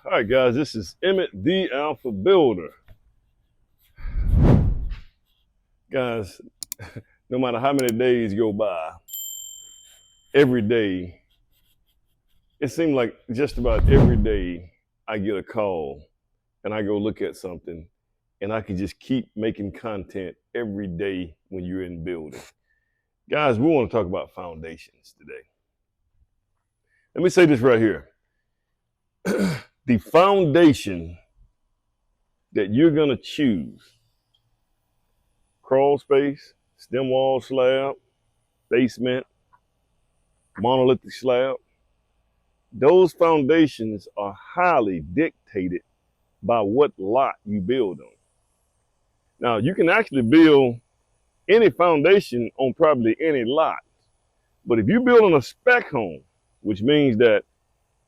All right, guys, this is Emmett, the Alpha Builder. Guys, no matter how many days go by, every day, it seems like just about every day I get a call and I go look at something and I can just keep making content every day when you're in building. Guys, we want to talk about foundations today. Let me say this right here. The foundation that you're going to choose, crawl space, stem wall slab, basement, monolithic slab, those foundations are highly dictated by what lot you build on. Now, you can actually build any foundation on probably any lot, but if you build on a spec home, which means that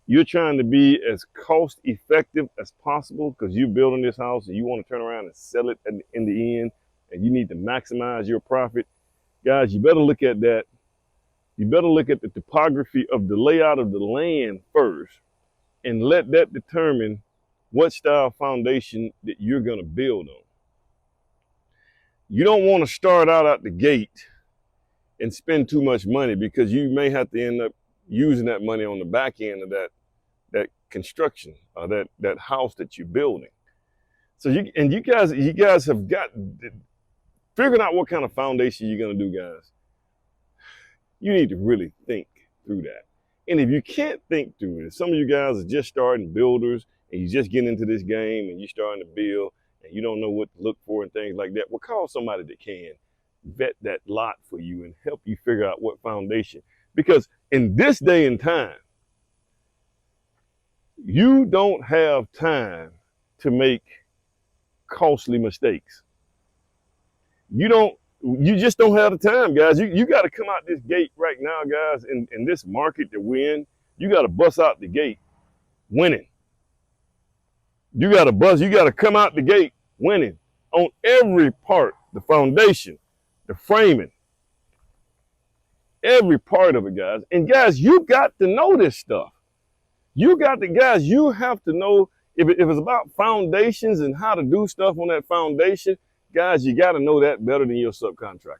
you're trying to be as cost effective as possible because you're building this house and you want to turn around and sell it in the end and you need to maximize your profit, guys, you better look at that. You better look at the topography of the layout of the land first and let that determine what style foundation that you're going to build on. You don't want to start out the gate and spend too much money because you may have to end up using that money on the back end of that construction or that house that you're building. So you guys have got figuring out what kind of foundation you're going to do, guys. You need to really think through that. And if you can't think through it, some of you guys are just starting builders and you just getting into this game and you're starting to build and you don't know what to look for and things like that, well, call somebody that can vet that lot for you and help you figure out what foundation. Because in this day and time, you don't have time to make costly mistakes. You just don't have the time, guys. You got to come out this gate right now, guys, in this market that we're in. You got to bust out the gate winning. You got to come out the gate winning on every part, the foundation, the framing, every part of it, guys. And guys, you got to know this stuff. You have to know if it's about foundations and how to do stuff on that foundation, guys, you got to know that better than your subcontractors.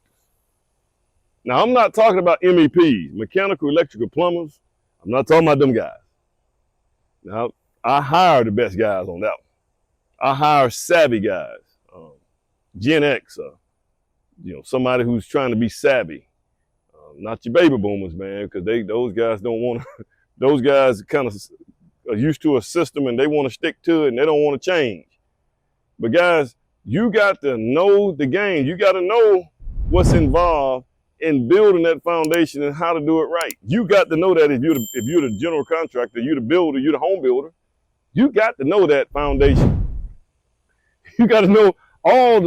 Now, I'm not talking about MEPs, mechanical, electrical, plumbers. I'm not talking about them guys. Now, I hire the best guys on that one. I hire savvy guys, Gen X, somebody who's trying to be savvy. Not your baby boomers, man, because those guys don't want to. Those guys kind of are used to a system and they want to stick to it and they don't want to change. But guys, you got to know the game. You got to know what's involved in building that foundation and how to do it right. You got to know that if you're the general contractor, you're the builder, you're the home builder, you got to know that foundation. You got to know all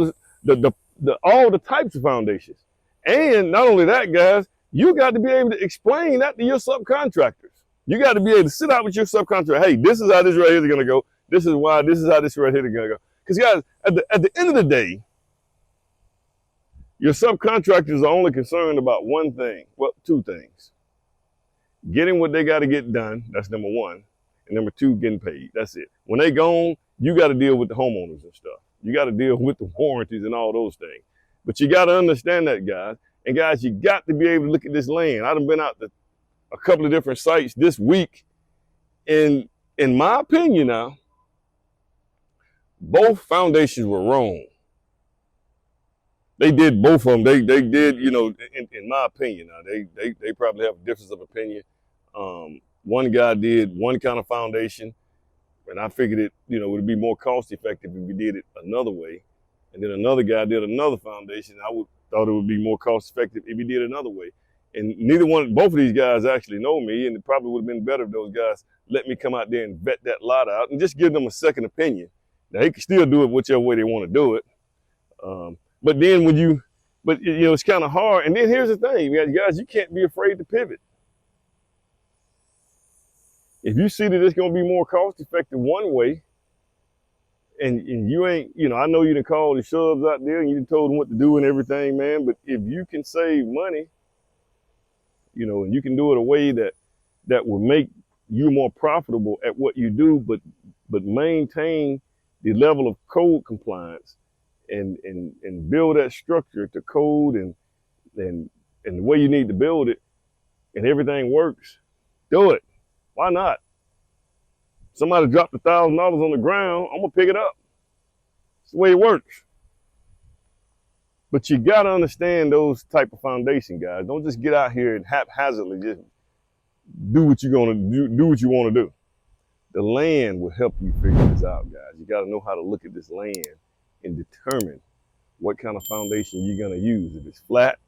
the types of foundations. And not only that, guys, you got to be able to explain that to your subcontractors. You got to be able to sit out with your subcontractor. Hey, this is how this right here is going to go. This is why. This is how this right here is going to go. Because guys, at the end of the day, your subcontractors are only concerned about one thing. Well, two things. Getting what they got to get done. That's number one. And number two, getting paid. That's it. When they gone, you got to deal with the homeowners and stuff. You got to deal with the warranties and all those things. But you got to understand that, guys. And guys, you got to be able to look at this land. I've been out to a couple of different sites this week. And in my opinion now, both foundations were wrong. They did both of them. They did, in my opinion now, they probably have a difference of opinion. One guy did one kind of foundation, and I figured it, would be more cost effective if we did it another way. And then another guy did another foundation. I thought it would be more cost effective if he did it another way. And both of these guys actually know me, and it probably would have been better if those guys let me come out there and vet that lot out and just give them a second opinion. Now, they can still do it whichever way they want to do it. But then it's kind of hard. And then here's the thing, guys, you can't be afraid to pivot. If you see that it's going to be more cost effective one way, and you ain't, I know you done called the subs out there and you done told them what to do and everything, man, but if you can save money, and you can do it a way that will make you more profitable at what you do, but but maintain the level of code compliance and build that structure to code and the way you need to build it, and everything works, do it. Why not? Somebody dropped $1,000 on the ground, I'm gonna pick it up. It's the way it works. But you gotta understand those type of foundation, guys. Don't just get out here and haphazardly just do what you're gonna do what you want to do. The land will help you figure this out, guys. You gotta know how to look at this land and determine what kind of foundation you're gonna use. If it's flat,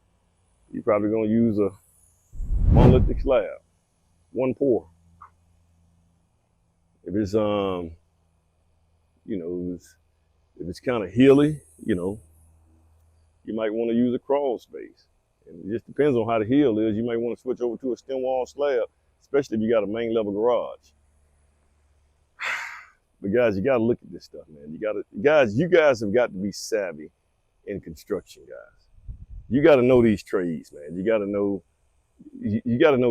you're probably gonna use a monolithic slab, one pour. If it's if it's kind of hilly, you might want to use a crawl space. And it just depends on how the hill is. You might want to switch over to a stem wall slab, especially if you got a main level garage. But guys, you got to look at this stuff, man. You guys have got to be savvy in construction, guys. You got to know these trades, man. You got to know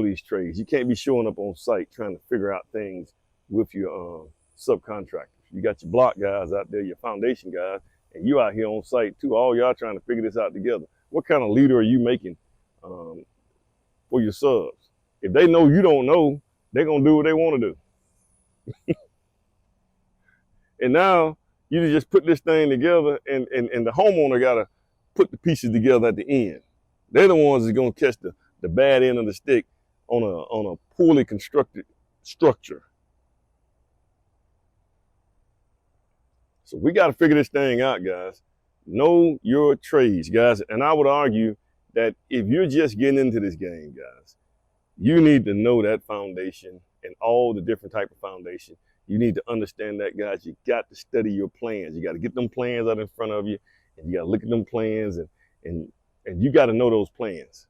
these trades. You can't be showing up on site trying to figure out things with your subcontractors. You got your block guys out there, your foundation guys, and you out here on site too. All y'all trying to figure this out together. What kind of leader are you making for your subs? If they know you don't know, they're gonna do what they want to do. And now you just put this thing together, and the homeowner gotta put the pieces together at the end. They're the ones that's gonna catch the bad end of the stick on a poorly constructed structure. So we got to figure this thing out, guys. Know your trades, guys. And I would argue that if you're just getting into this game, guys, you need to know that foundation and all the different type of foundation. You need to understand that, guys. You got to study your plans. You got to get them plans out in front of you, and you got to look at them plans, and you got to know those plans.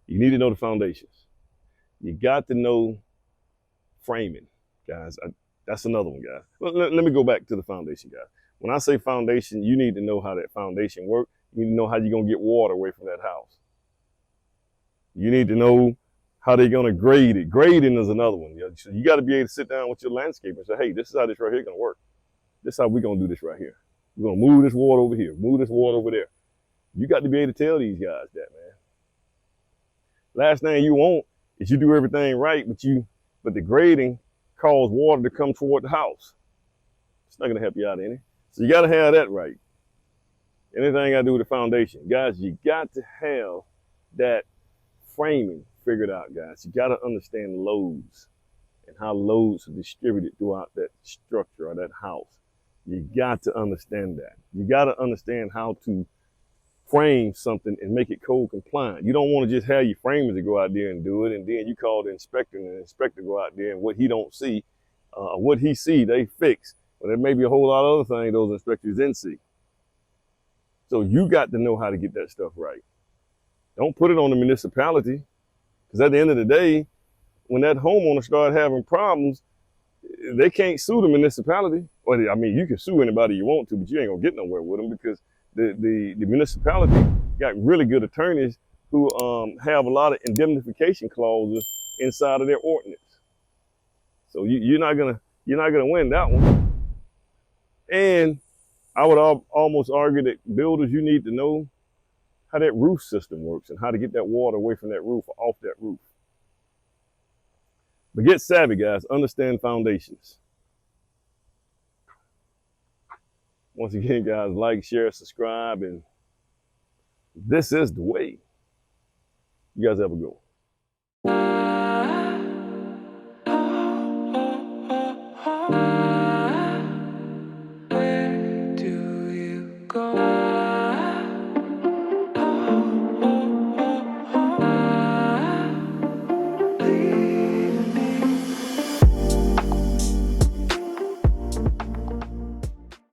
You need to know the foundations. You got to know framing, guys. That's another one, guys. Let me go back to the foundation, guys. When I say foundation, you need to know how that foundation works. You need to know how you're going to get water away from that house. You need to know how they're going to grade it. Grading is another one. So you got to be able to sit down with your landscaper and say, hey, this is how this right here is going to work. This is how we're going to do this right here. We're going to move this water over here, move this water over there. You got to be able to tell these guys that, man. Last thing you want is you do everything right, but the grading cause water to come toward the house. It's not going to help you out any. So you got to have that right. Anything got to do with the foundation. Guys, you got to have that framing figured out, guys. You got to understand loads and how loads are distributed throughout that structure or that house. You got to understand that. You got to understand how to frame something and make it code compliant. You don't want to just have your framers to go out there and do it, and then you call the inspector, and the inspector go out there, and what he don't see, what he see, they fix. But there may be a whole lot of other things those inspectors didn't see. So you got to know how to get that stuff right. Don't put it on the municipality, because at the end of the day, when that homeowner start having problems, they can't sue the municipality. Well, I mean, you can sue anybody you want to, but you ain't gonna get nowhere with them, because the municipality got really good attorneys who have a lot of indemnification clauses inside of their ordinance. So you're not gonna win that one. And I would almost argue that builders, you need to know how that roof system works and how to get that water away from that roof or off that roof. But get savvy, guys. Understand foundations. Once again, guys, like, share, subscribe, and this is the way. You guys have a good one.